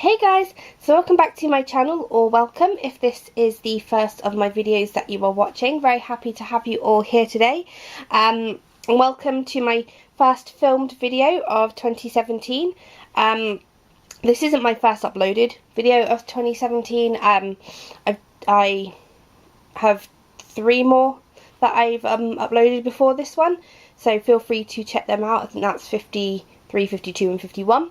Hey guys, so welcome back to my channel, or welcome if this is the first of my videos that you are watching. Very happy to have you all here today. And welcome to my first filmed video of 2017. This isn't my first uploaded video of 2017. I have 3 more that I've uploaded before this one, so feel free to check them out. I think that's 53, 52 and 51.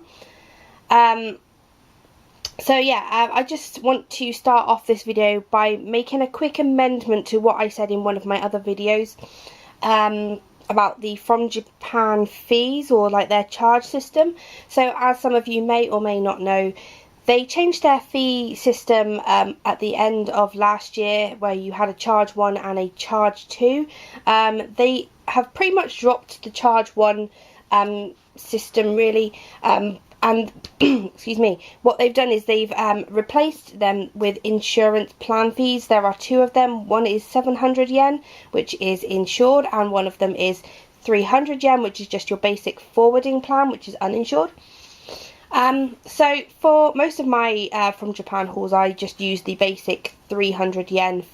So yeah, I just want to start off this video by making a quick amendment to what I said in one of my other videos about the From Japan fees, or like their charge system. So as some of you may or may not know, they changed their fee system at the end of last year, where you had a charge 1 and a charge 2. They have pretty much dropped the charge 1 system really, and excuse me, what they've done is they've replaced them with insurance plan fees. There are 2 of them. One is 700 yen, which is insured, and one of them is 300 yen, which is just your basic forwarding plan, which is uninsured. So for most of my From Japan hauls, I just use the basic 300 yen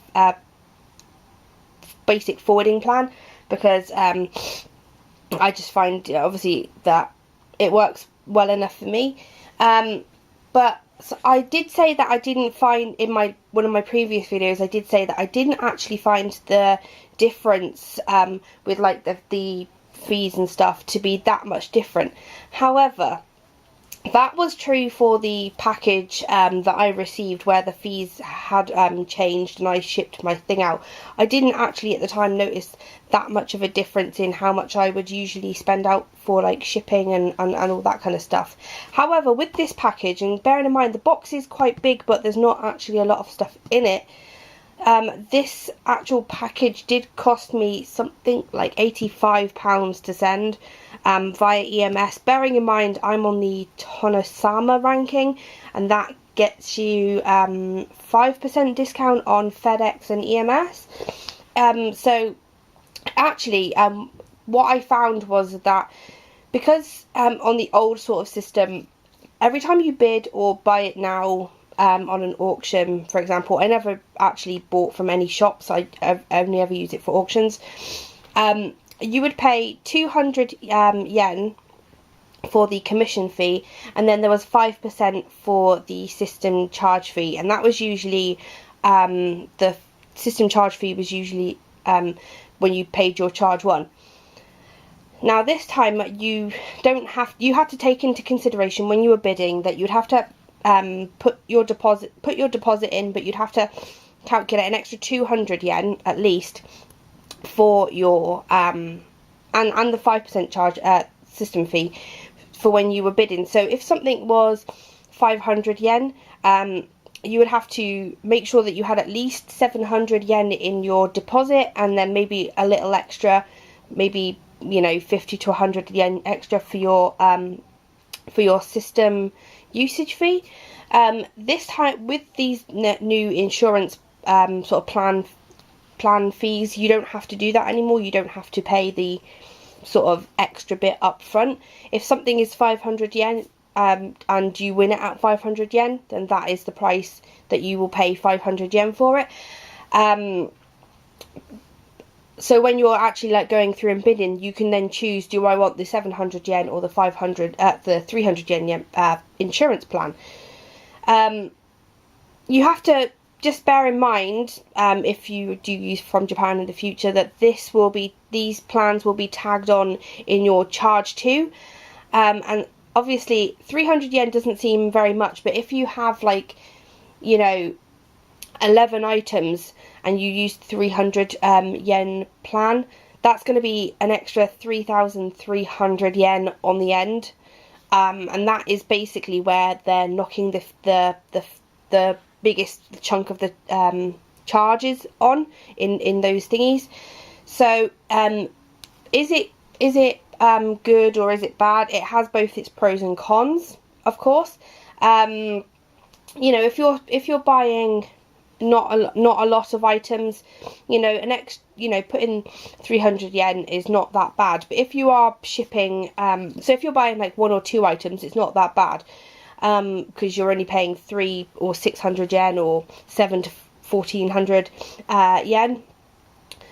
basic forwarding plan, because I just find obviously that it works well enough for me. But so I did say that I didn't find in one of my previous videos, I did say that I didn't actually find the difference with like the fees and stuff to be that much different. However, that was true for the package that I received, where the fees had changed and I shipped my thing out. I didn't actually at the time notice that much of a difference in how much I would usually spend out for like shipping and all that kind of stuff. However, with this package, and bearing in mind the box is quite big but there's not actually a lot of stuff in it, this actual package did cost me something like £85 to send via EMS. Bearing in mind I'm on the Tonosama ranking, and that gets you 5% discount on FedEx and EMS. So actually what I found was that because on the old sort of system, every time you bid or buy it now on an auction, for example, I never actually bought from any shops, I only ever use it for auctions, you would pay 200 yen for the commission fee, and then there was 5% for the system charge fee, and that was usually the system charge fee was usually when you paid your charge 1. Now this time you had to take into consideration when you were bidding that you'd have to put your deposit in, but you'd have to calculate an extra 200 yen at least for your and the 5% charge system fee for when you were bidding. So if something was 500 yen, you would have to make sure that you had at least 700 yen in your deposit, and then maybe a little extra, maybe 50 to 100 yen extra for your system usage fee. This time with these new insurance sort of plan fees, you don't have to do that anymore. You don't have to pay the sort of extra bit up front. If something is 500 yen and you win it at 500 yen, then that is the price that you will pay, 500 yen for it. So when you're actually like going through and bidding, you can then choose, do I want the 700 yen or the 300 yen insurance plan. You have to just bear in mind, if you do use From Japan in the future, that these plans will be tagged on in your charge 2. And obviously 300 yen doesn't seem very much, but if you have like 11 items and you use 300 yen plan, that's going to be an extra 3,300 yen on the end, and that is basically where they're knocking the biggest chunk of the charges on in those thingies. So is it good or is it bad? It has both its pros and cons, of course. If you're buying not a lot of items, putting 300 yen is not that bad. But if you are shipping, so if you're buying like 1 or 2 items, it's not that bad. because you're only paying 300 or 600 yen or 7 to 1400 yen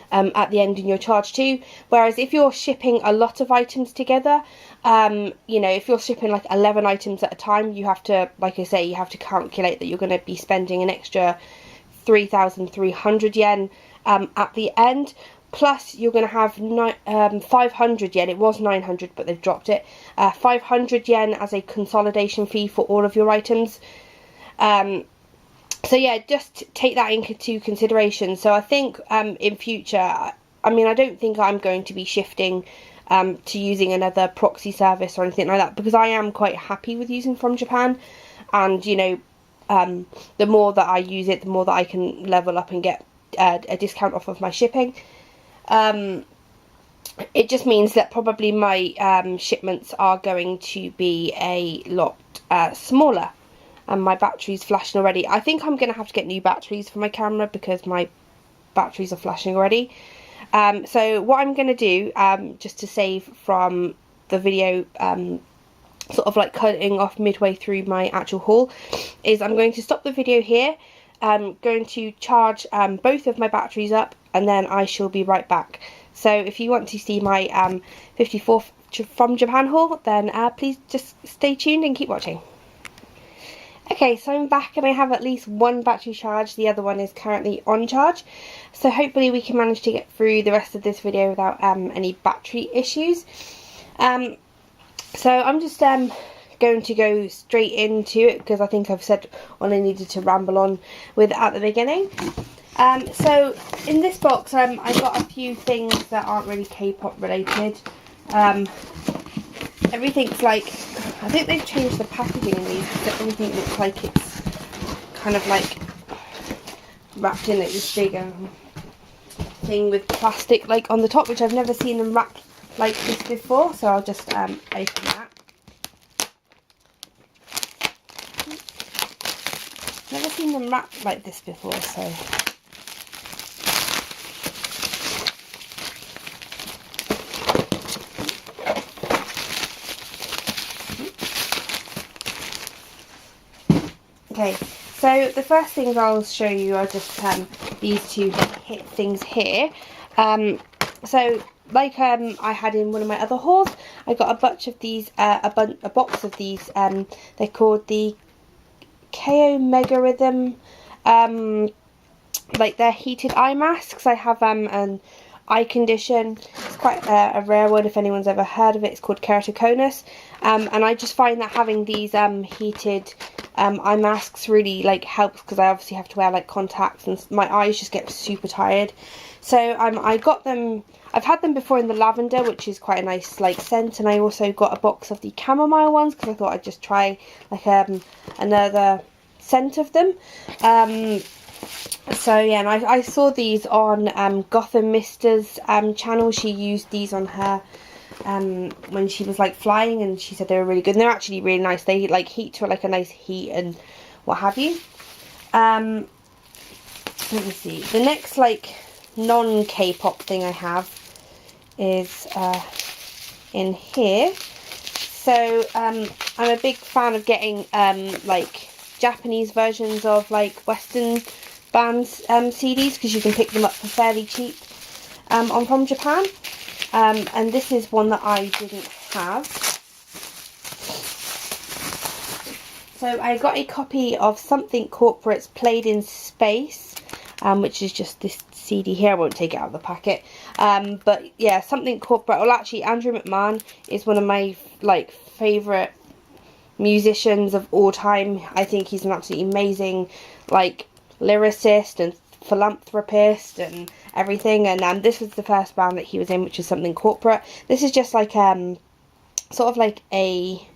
at the end in your charge too. Whereas if you're shipping a lot of items together, you know, if you're shipping like 11 items at a time, you have to, like I say, you have to calculate that you're going to be spending an extra 3,300 yen at the end. Plus you're going to have 500 yen, it was 900 but they've dropped it, 500 yen as a consolidation fee for all of your items. So yeah, just take that into consideration. So I think in future, I mean, I don't think I'm going to be shifting to using another proxy service or anything like that, because I am quite happy with using FromJapan, and you know, the more that I use it, the more that I can level up and get a discount off of my shipping. It just means that probably my shipments are going to be a lot smaller. And my battery's flashing already. I think I'm going to have to get new batteries for my camera because my batteries are flashing already. So what I'm going to do, just to save from the video sort of like cutting off midway through my actual haul, is I'm going to stop the video here. I'm going to charge both of my batteries up, and then I shall be right back. So if you want to see my 54th FromJapan haul, then please just stay tuned and keep watching. Okay, so I'm back and I have at least one battery charged. The other one is currently on charge. So hopefully we can manage to get through the rest of this video without any battery issues. So I'm just going to go straight into it, because I think I've said all I needed to ramble on with at the beginning. So in this box I got a few things that aren't really K-pop related. Everything's like, I think they've changed the packaging in these, because everything looks like it's kind of like wrapped in like this bigger thing with plastic like on the top, which I've never seen them wrapped like this before. So I'll just open that. Never seen them wrapped like this before, so. Okay, so the first things I'll show you are just these two things here. So like I had in one of my other hauls, I got a bunch of these, a box of these. They're called the KO Mega Rhythm, like they're heated eye masks. I have an eye condition. It's quite a rare one if anyone's ever heard of it. It's called keratoconus, and I just find that having these heated eye masks really like helps, because I obviously have to wear like contacts and my eyes just get super tired. So I got them. I've had them before in the Lavender, which is quite a nice like scent, and I also got a box of the Chamomile ones because I thought I'd just try like another scent of them. So yeah, and I saw these on Gotham Mister's channel. She used these on her when she was like flying, and she said they were really good, and they're actually really nice. They like heat to like a nice heat and what have you. Let me see, the next like non-K-pop thing I have is in here. So I'm a big fan of getting like Japanese versions of like Western bands CDs, because you can pick them up for fairly cheap on FromJapan. And this is one that I didn't have. So I got a copy of Something Corporate's Played in Space, which is just this CD here. I won't take it out of the packet. But yeah, Something Corporate. Well, actually, Andrew McMahon is one of my like favourite musicians of all time. I think he's an absolutely amazing like lyricist and philanthropist and everything, and this was the first band that he was in, which is Something Corporate. This is just like sort of like a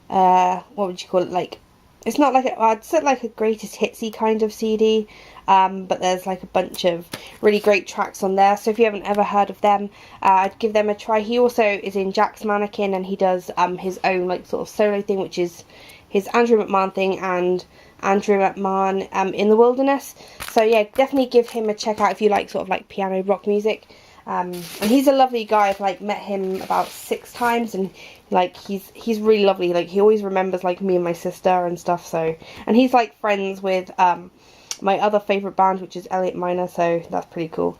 what would you call it, like, it's not like I'd say like a greatest hitsy kind of CD, but there's like a bunch of really great tracks on there. So if you haven't ever heard of them, I'd give them a try. He also is in Jack's Mannequin, and he does his own like sort of solo thing, which is his Andrew McMahon thing and Andrew McMahon in the Wilderness. So yeah, definitely give him a check out if you like sort of like piano rock music. And he's a lovely guy. I've like met him about 6 times, and like he's really lovely. Like he always remembers like me and my sister and stuff. So, and he's like friends with my other favourite band, which is Elliot Minor, so that's pretty cool.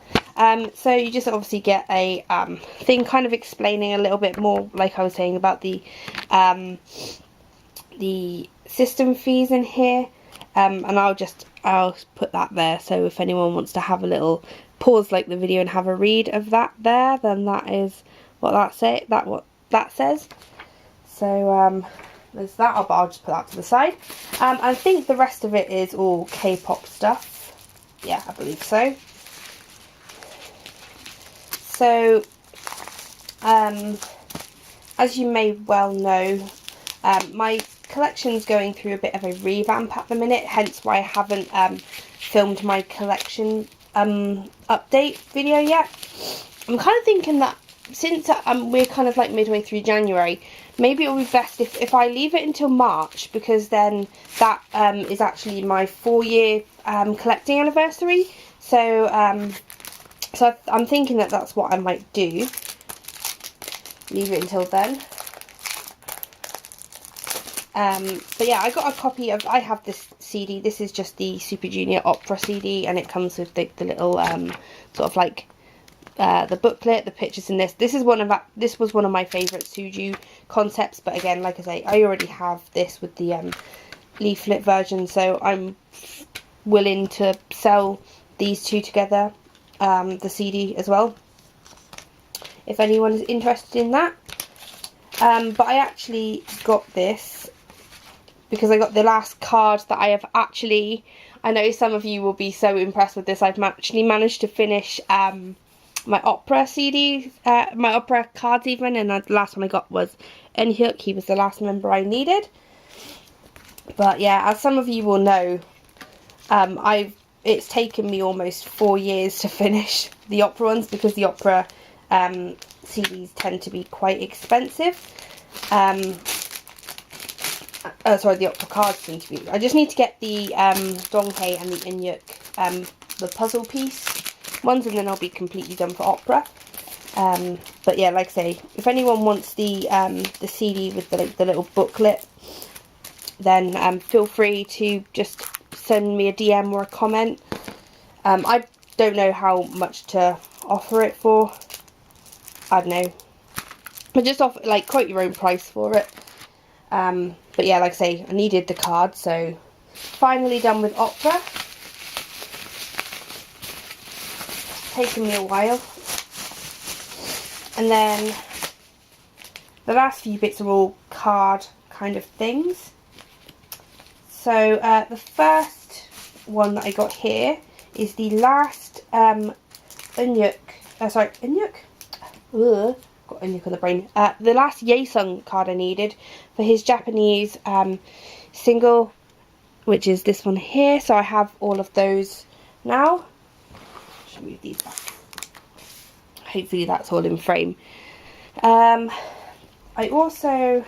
So you just obviously get a thing kind of explaining a little bit more, like I was saying, about the system fees in here. And I'll put that there, so if anyone wants to have a little pause like the video and have a read of that there, then that is what that says. So there's that, but I'll just put that to the side. I think the rest of it is all K-pop stuff. Yeah, I believe so. So, as you may well know, my collection's going through a bit of a revamp at the minute, hence why I haven't filmed my collection update video yet. I'm kind of thinking that since we're kind of like midway through January, maybe it would be best if I leave it until March, because then that is actually my 4-year collecting anniversary. So so I'm thinking that that's what I might do. Leave it until then. But yeah, I got a copy of, I have this CD. This is just the Super Junior Opera CD, and it comes with the little sort of like the booklet, the pictures in this. This was one of my favourite Suju concepts, but again, like I say, I already have this with the leaflet version, so I'm willing to sell these two together, the CD as well, if anyone is interested in that. But I actually got this because I got the last card that I have actually, I know some of you will be so impressed with this, I've actually managed to finish my opera CD, my opera cards even, and the last one I got was Eunhyuk. He was the last member I needed. But yeah, as some of you will know, it's taken me almost 4 years to finish the opera ones, because the opera CDs tend to be quite expensive. Sorry, the opera cards tend to be. I just need to get the Donghae and the Eunhyuk, the puzzle piece ones, and then I'll be completely done for opera. But yeah, like I say, if anyone wants the CD with the little booklet, then feel free to just send me a DM or a comment. I don't know how much to offer it for. I don't know, but just offer, like, quote your own price for it. But yeah, like I say, I needed the card, so finally done with opera. It's taken me a while. And then the last few bits are all card kind of things. So the first one that I got here is the last Eunhyuk. Ugh, got Eunhyuk on the brain. The last Yesung card I needed for his Japanese single, which is this one here. So I have all of those now. Should move these back. Hopefully that's all in frame. I also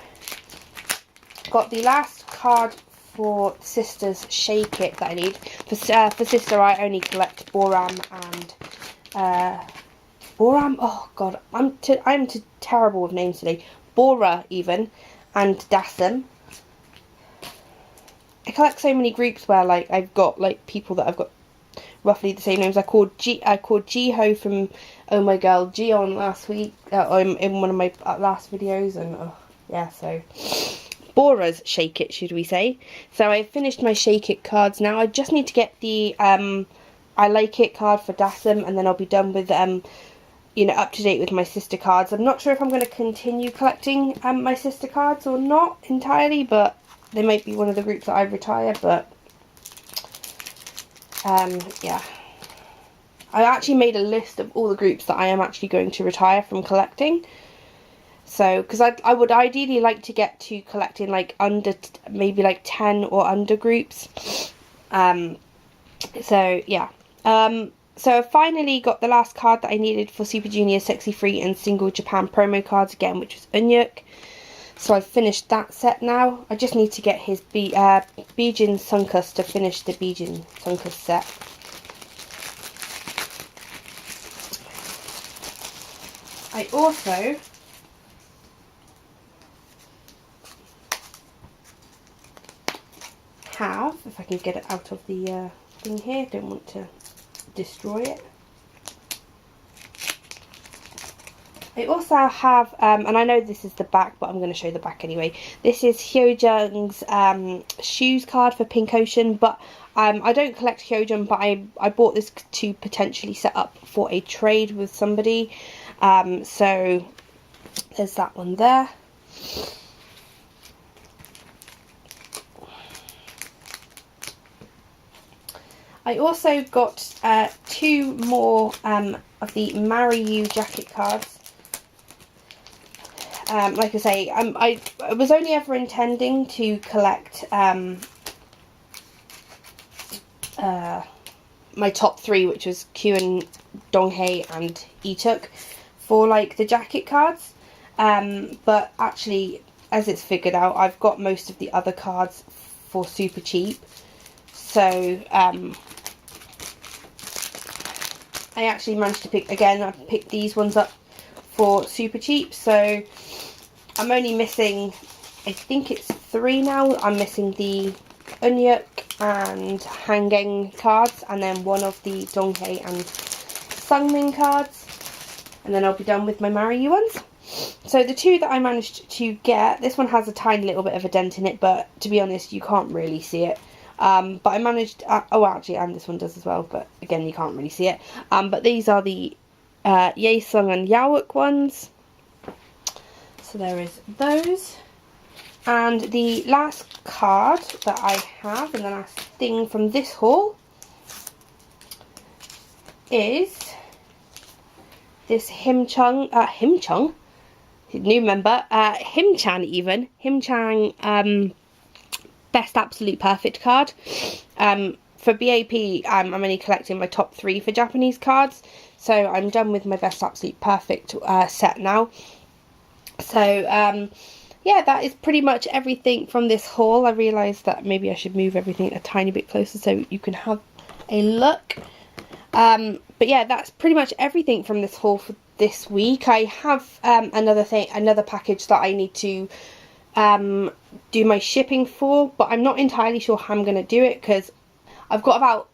got the last card for Sistar's Shake It that I need. For Sistar, I only collect Boram and Boram. Oh god, I'm terrible with names today. Bora even, and Dasam. I collect so many groups where like I've got like people that I've got roughly the same names. I called Jiho from Oh My Girl Jion last week in one of my last videos, and yeah, so Bora's Shake It, should we say. So I finished my Shake It cards now. I just need to get the I Like It card for Dasam, and then I'll be done with you know, up to date with my sister cards. I'm not sure if I'm going to continue collecting my sister cards or not entirely, but they might be one of the groups that I retire. But yeah, I actually made a list of all the groups that I am actually going to retire from collecting. So, because I would ideally like to get to collecting like under, maybe like 10 or under groups. So yeah. So I finally got the last card that I needed for Super Junior Sexy Free and Single Japan promo cards again, which was Eunhyuk. So I've finished that set now. I just need to get his Bijin Sunkus to finish the Bijin Sunkus set. I also have, if I can get it out of the thing here, don't want to destroy it. I also have, and I know this is the back, but I'm going to show the back anyway. This is Hyojung's shoes card for Pink Ocean, but I don't collect Hyojung, but I bought this to potentially set up for a trade with somebody. So there's that one there. I also got 2 more of the Marry You jacket cards. Like I say, I was only ever intending to collect my top 3, which was Kyun, Donghae and Eunhyuk, for like the jacket cards. But actually, as it's figured out, I've got most of the other cards for super cheap. So I actually managed to pick, again, I picked these ones up for super cheap. So I'm only missing, I think it's 3 now. I'm missing the Eunhyuk and Hangeng cards, and then one of the Donghae and Sungmin cards, and then I'll be done with my Marry You ones. So the 2 that I managed to get, this one has a tiny little bit of a dent in it, but to be honest, you can't really see it. But I managed, oh actually, and this one does as well, but again, you can't really see it. But these are the Yesung and Ryeowook ones. So there is those. And the last card that I have, and the last thing from this haul, is this Himchan, new member, Himchan even, Himchan Best Absolute Perfect card. For B.A.P, I'm only collecting my top 3 for Japanese cards, so I'm done with my Best Absolute Perfect set now. So yeah, that is pretty much everything from this haul. I realised that maybe I should move everything a tiny bit closer so you can have a look. But yeah, that's pretty much everything from this haul for this week. I have another package that I need to do my shipping for, but I'm not entirely sure how I'm going to do it, because I've got about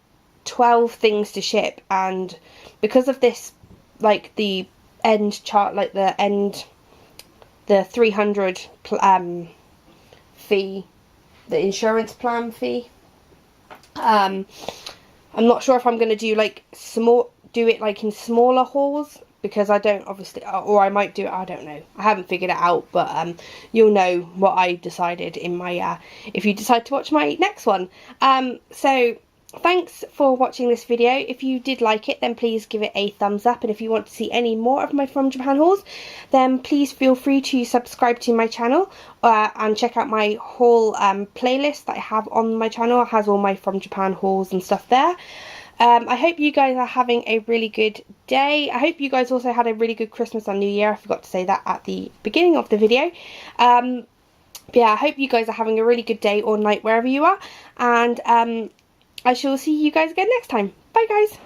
12 things to ship, and because of this, like the end chart, like the 300 fee, the insurance plan fee, I'm not sure if I'm going to do it like in smaller hauls, because I don't obviously, or I might do it, I don't know, I haven't figured it out, but you'll know what I decided in my if you decide to watch my next one. So thanks for watching this video. If you did like it, then please give it a thumbs up, and if you want to see any more of my From Japan hauls, then please feel free to subscribe to my channel and check out my haul playlist that I have on my channel. It has all my From Japan hauls and stuff there. I hope you guys are having a really good day. I hope you guys also had a really good Christmas and New Year. I forgot to say that at the beginning of the video. But yeah, I hope you guys are having a really good day or night wherever you are. And I shall see you guys again next time. Bye guys.